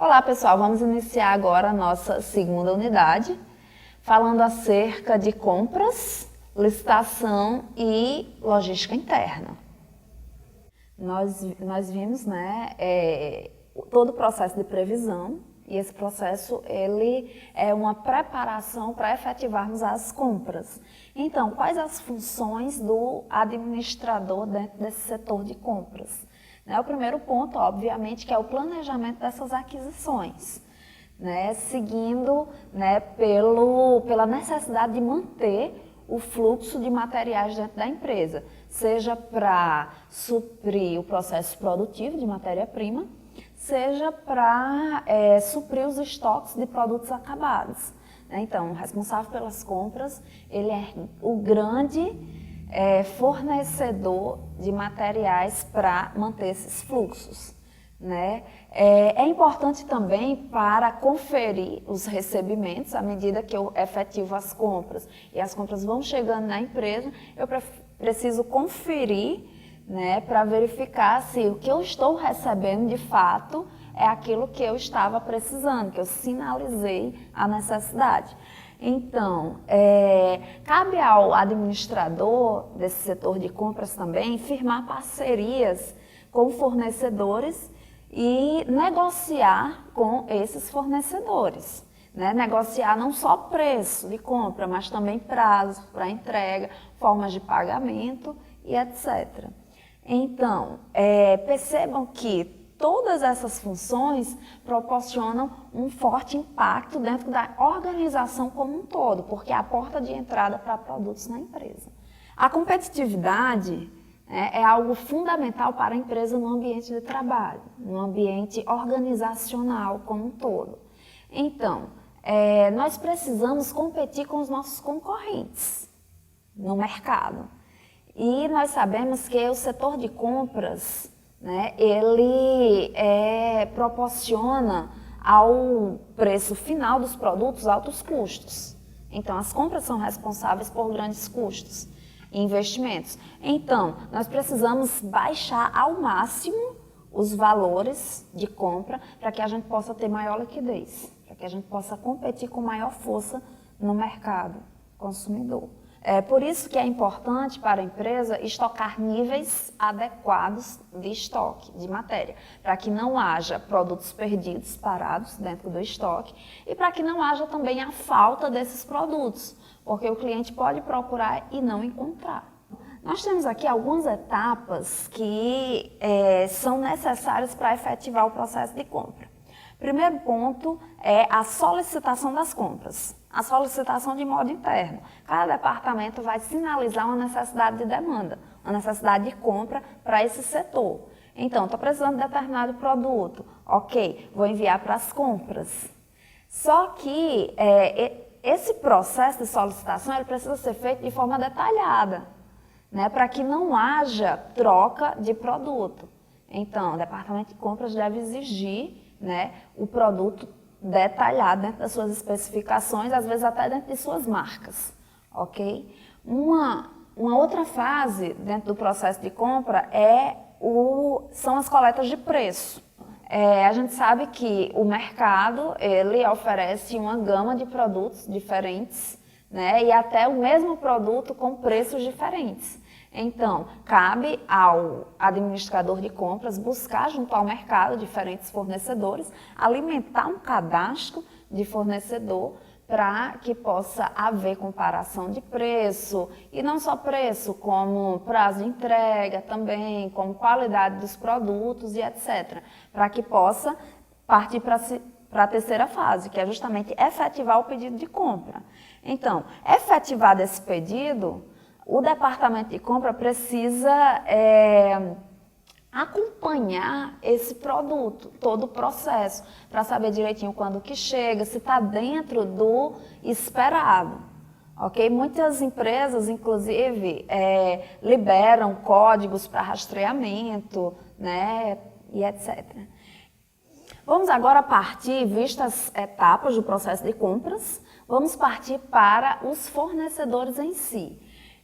Olá pessoal, vamos iniciar agora a nossa segunda unidade, falando acerca de compras, licitação e logística interna. Nós vimos todo o processo de previsão e esse processo ele é uma preparação para efetivarmos as compras. Então, quais as funções do administrador dentro desse setor de compras? O primeiro ponto, obviamente, que é o planejamento dessas aquisições, seguindo pela necessidade de manter o fluxo de materiais dentro da empresa, seja para suprir o processo produtivo de matéria-prima, seja para suprir os estoques de produtos acabados. Então, o responsável pelas compras, ele é o grande fornecedor de materiais para manter esses fluxos. É importante também para conferir os recebimentos, à medida que eu efetivo as compras e as compras vão chegando na empresa, eu preciso conferir para verificar se o que eu estou recebendo de fato é aquilo que eu estava precisando, que eu sinalizei a necessidade. Então, cabe ao administrador desse setor de compras também firmar parcerias com fornecedores e negociar com esses fornecedores. Negociar não só preço de compra, mas também prazo para entrega, formas de pagamento e etc. Então, percebam que todas essas funções proporcionam um forte impacto dentro da organização como um todo, porque é a porta de entrada para produtos na empresa. A competitividade é algo fundamental para a empresa no ambiente de trabalho, no ambiente organizacional como um todo. Então, nós precisamos competir com os nossos concorrentes no mercado. E nós sabemos que o setor de compras ele proporciona ao preço final dos produtos altos custos. Então, as compras são responsáveis por grandes custos e investimentos. Então, nós precisamos baixar ao máximo os valores de compra para que a gente possa ter maior liquidez, para que a gente possa competir com maior força no mercado consumidor. É por isso que é importante para a empresa estocar níveis adequados de estoque de matéria, para que não haja produtos perdidos, parados dentro do estoque e para que não haja também a falta desses produtos, porque o cliente pode procurar e não encontrar. Nós temos aqui algumas etapas que são necessárias para efetivar o processo de compra. Primeiro ponto é a solicitação das compras. A solicitação de modo interno. Cada departamento vai sinalizar uma necessidade de demanda, uma necessidade de compra para esse setor. Então, estou precisando de determinado produto. Ok, vou enviar para as compras. Só que esse processo de solicitação ele precisa ser feito de forma detalhada, para que não haja troca de produto. Então, o departamento de compras deve exigir o produto detalhado dentro das suas especificações, às vezes até dentro de suas marcas, ok? Uma outra fase dentro do processo de compra são as coletas de preço. A gente sabe que o mercado ele oferece uma gama de produtos diferentes, e até o mesmo produto com preços diferentes. Então, cabe ao administrador de compras buscar junto ao mercado diferentes fornecedores, alimentar um cadastro de fornecedor para que possa haver comparação de preço, e não só preço, como prazo de entrega também, como qualidade dos produtos e etc., para que possa partir para a terceira fase, que é justamente efetivar o pedido de compra. Então, efetivado esse pedido, o departamento de compra precisa acompanhar esse produto, todo o processo, para saber direitinho quando que chega, se está dentro do esperado. Okay? Muitas empresas, inclusive, liberam códigos para rastreamento, e etc. Vamos agora partir, vistas as etapas do processo de compras, vamos partir para os fornecedores em si.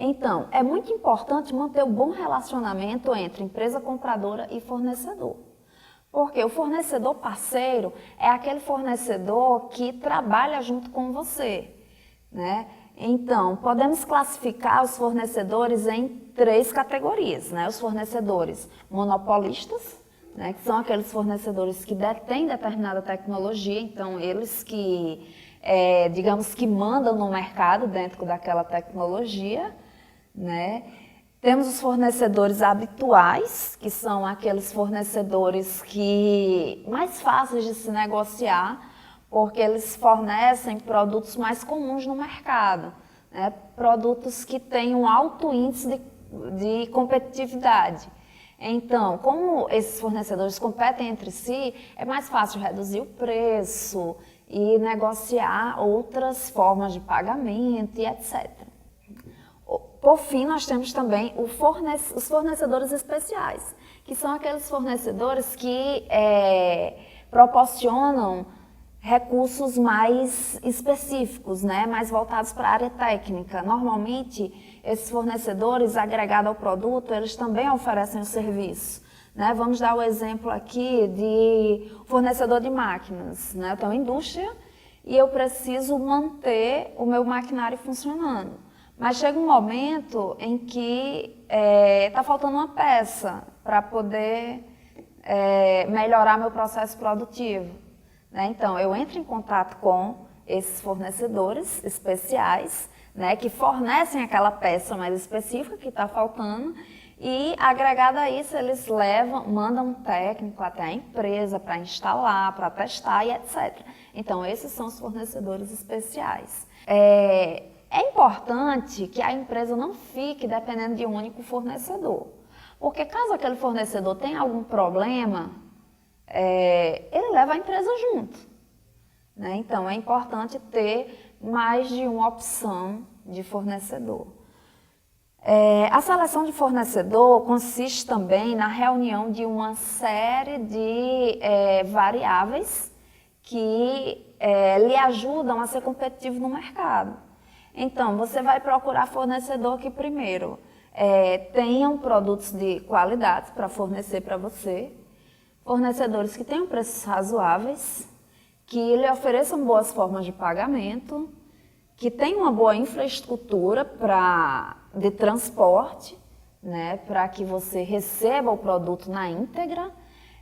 Então, é muito importante manter o bom relacionamento entre empresa compradora e fornecedor. Porque o fornecedor parceiro é aquele fornecedor que trabalha junto com você, né? Então, podemos classificar os fornecedores em 3 categorias, né? Os fornecedores monopolistas, né? Que são aqueles fornecedores que detêm determinada tecnologia, então eles que, digamos que mandam no mercado dentro daquela tecnologia, né? Temos os fornecedores habituais, que são aqueles fornecedores que mais fáceis de se negociar, porque eles fornecem produtos mais comuns no mercado, né? Produtos que têm um alto índice de competitividade. Então, como esses fornecedores competem entre si, é mais fácil reduzir o preço e negociar outras formas de pagamento e etc. Por fim, nós temos também os fornecedores especiais, que são aqueles fornecedores que proporcionam recursos mais específicos, né, mais voltados para a área técnica. Normalmente, esses fornecedores, agregados ao produto, eles também oferecem o serviço. Né? Vamos dar o exemplo aqui de fornecedor de máquinas. Né? Eu tenho uma indústria e eu preciso manter o meu maquinário funcionando. Mas chega um momento em que está faltando uma peça para poder melhorar meu processo produtivo. Né? Então, eu entro em contato com esses fornecedores especiais, né, que fornecem aquela peça mais específica que está faltando e, agregado a isso, eles mandam um técnico até a empresa para instalar, para testar e etc. Então, esses são os fornecedores especiais. É importante que a empresa não fique dependendo de um único fornecedor, porque caso aquele fornecedor tenha algum problema, ele leva a empresa junto. Né? Então, é importante ter mais de uma opção de fornecedor. A seleção de fornecedor consiste também na reunião de uma série de variáveis que lhe ajudam a ser competitivo no mercado. Então, você vai procurar fornecedor que, primeiro, tenham produtos de qualidade para fornecer para você, fornecedores que tenham preços razoáveis, que lhe ofereçam boas formas de pagamento, que tenham uma boa infraestrutura de transporte, né, para que você receba o produto na íntegra.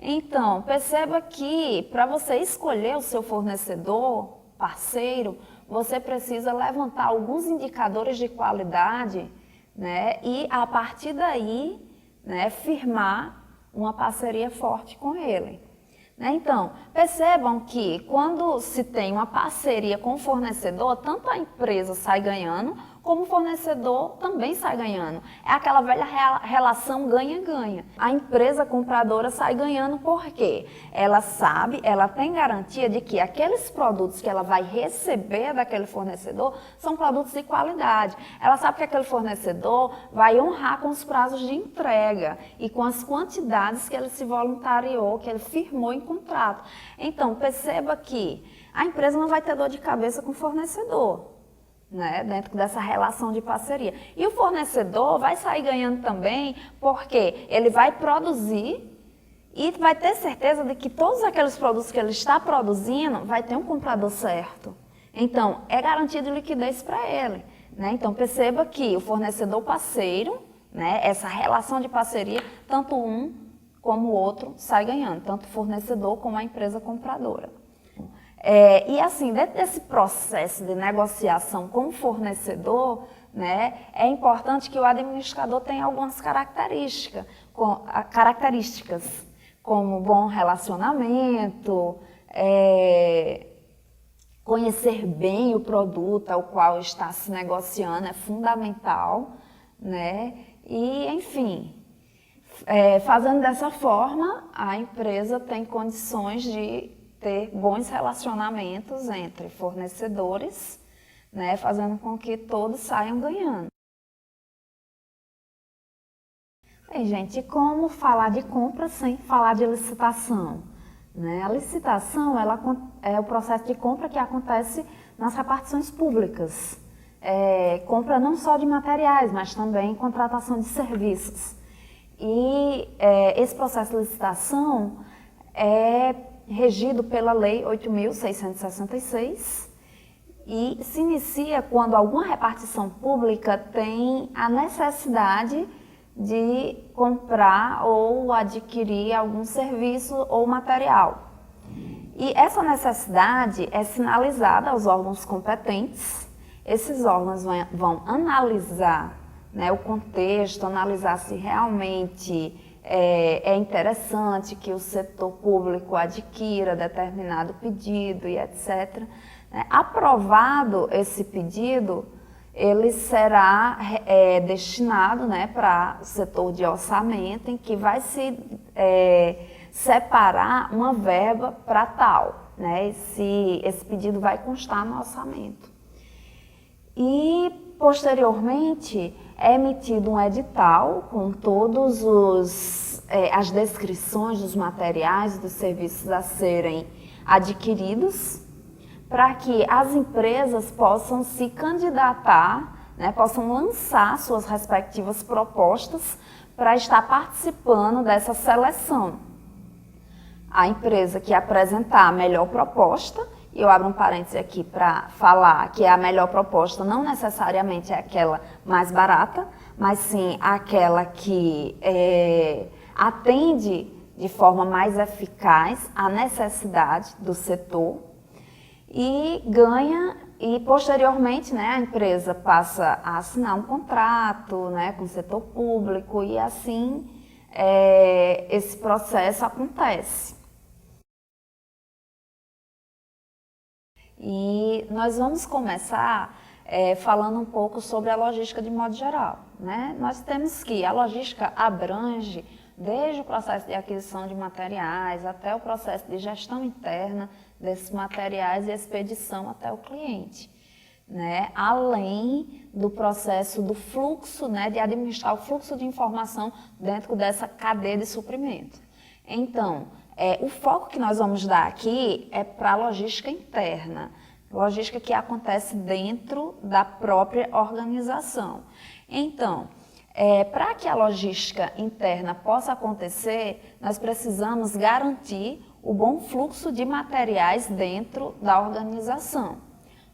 Então, perceba que para você escolher o seu fornecedor, parceiro, você precisa levantar alguns indicadores de qualidade, né, e a partir daí, né, firmar uma parceria forte com ele. Né? Então, percebam que quando se tem uma parceria com o fornecedor, tanto a empresa sai ganhando, como o fornecedor também sai ganhando. É aquela velha relação ganha-ganha. A empresa compradora sai ganhando porque ela sabe, ela tem garantia de que aqueles produtos que ela vai receber daquele fornecedor são produtos de qualidade. Ela sabe que aquele fornecedor vai honrar com os prazos de entrega e com as quantidades que ele se voluntariou, que ele firmou em contrato. Então, perceba que a empresa não vai ter dor de cabeça com o fornecedor. Né, dentro dessa relação de parceria. E o fornecedor vai sair ganhando também porque ele vai produzir e vai ter certeza de que todos aqueles produtos que ele está produzindo vai ter um comprador certo. Então, é garantia de liquidez para ele. Né? Então, perceba que o fornecedor parceiro, né, essa relação de parceria, tanto um como o outro sai ganhando, tanto o fornecedor como a empresa compradora. E assim, dentro desse processo de negociação com o fornecedor, né, é importante que o administrador tenha algumas características, como bom relacionamento, conhecer bem o produto ao qual está se negociando é fundamental, né, e enfim, fazendo dessa forma, a empresa tem condições de ter bons relacionamentos entre fornecedores, né, fazendo com que todos saiam ganhando. Bem, gente, como falar de compra sem falar de licitação? Né? A licitação é o processo de compra que acontece nas repartições públicas. Compra não só de materiais, mas também contratação de serviços. E esse processo de licitação é regido pela Lei 8.666 e se inicia quando alguma repartição pública tem a necessidade de comprar ou adquirir algum serviço ou material. E essa necessidade é sinalizada aos órgãos competentes. Esses órgãos vão analisar, né, o contexto, analisar se realmente é interessante que o setor público adquira determinado pedido e etc. Aprovado esse pedido, ele será destinado, né, para o setor de orçamento, em que vai se separar uma verba para tal, né? Esse pedido vai constar no orçamento. E, posteriormente, é emitido um edital com todos as descrições dos materiais, dos serviços a serem adquiridos, para que as empresas possam se candidatar, né, possam lançar suas respectivas propostas para estar participando dessa seleção. A empresa que apresentar a melhor proposta, e eu abro um parêntese aqui para falar que a melhor proposta não necessariamente é aquela mais barata, mas sim aquela que atende de forma mais eficaz à necessidade do setor e ganha, e posteriormente, né, a empresa passa a assinar um contrato, né, com o setor público e assim esse processo acontece. E nós vamos começar falando um pouco sobre a logística de modo geral, né? Nós temos que a logística abrange desde o processo de aquisição de materiais até o processo de gestão interna desses materiais e expedição até o cliente, né? Além do processo do fluxo, né, de administrar o fluxo de informação dentro dessa cadeia de suprimento. Então, o foco que nós vamos dar aqui é para a logística interna, logística que acontece dentro da própria organização. Então, para que a logística interna possa acontecer, nós precisamos garantir o bom fluxo de materiais dentro da organização,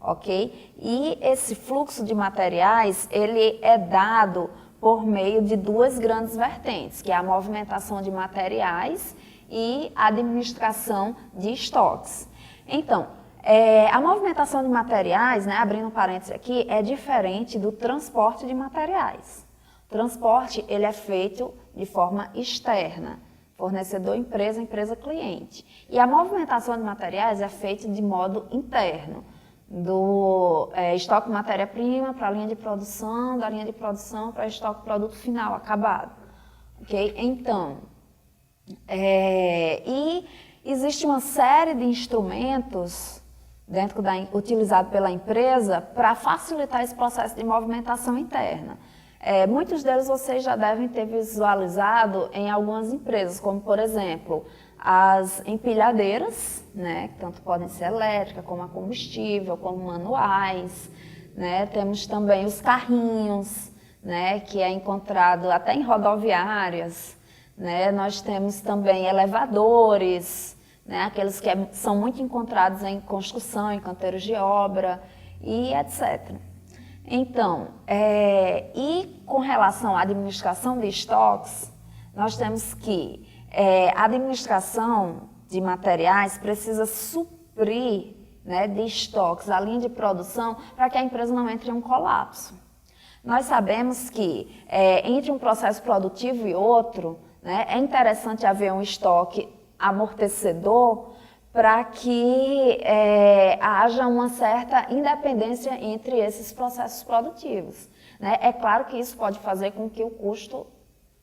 ok? E esse fluxo de materiais, ele é dado por meio de duas grandes vertentes, que é a movimentação de materiais e a administração de estoques. Então, a movimentação de materiais, né, abrindo um parênteses aqui, é diferente do transporte de materiais. O transporte, ele é feito de forma externa, fornecedor empresa, empresa cliente. E a movimentação de materiais é feita de modo interno, do estoque de matéria-prima para a linha de produção, da linha de produção para estoque produto final, acabado. Okay? Então, e existe uma série de instrumentos utilizado pela empresa para facilitar esse processo de movimentação interna. Muitos deles vocês já devem ter visualizado em algumas empresas, como por exemplo, as empilhadeiras, né, que tanto podem ser elétricas, como a combustível, como manuais, né, temos também os carrinhos, né, que é encontrado até em rodoviárias, né, nós temos também elevadores, né, aqueles que são muito encontrados em construção, em canteiros de obra e etc. Então, e com relação à administração de estoques, nós temos que a administração de materiais precisa suprir, né, de estoques a linha de produção para que a empresa não entre em um colapso. Nós sabemos que entre um processo produtivo e outro, né, é interessante haver um estoque amortecedor para que haja uma certa independência entre esses processos produtivos, né? É claro que isso pode fazer com que o custo,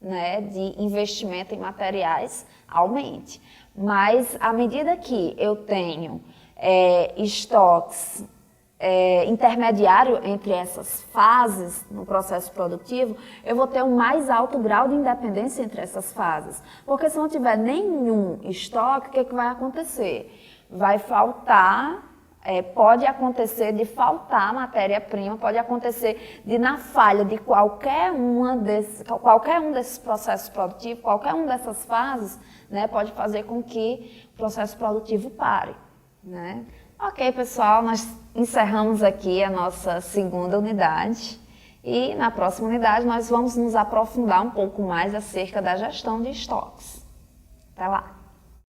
né, de investimento em materiais aumente, mas à medida que eu tenho estoques intermediário entre essas fases no processo produtivo, eu vou ter um mais alto grau de independência entre essas fases. Porque se não tiver nenhum estoque, o que vai acontecer? Vai faltar pode acontecer de faltar matéria-prima, pode acontecer de, na falha de qualquer um desses processos produtivos, qualquer uma dessas fases, né, pode fazer com que o processo produtivo pare, né? Ok, pessoal, nós encerramos aqui a nossa segunda unidade e na próxima unidade nós vamos nos aprofundar um pouco mais acerca da gestão de estoques. Até lá!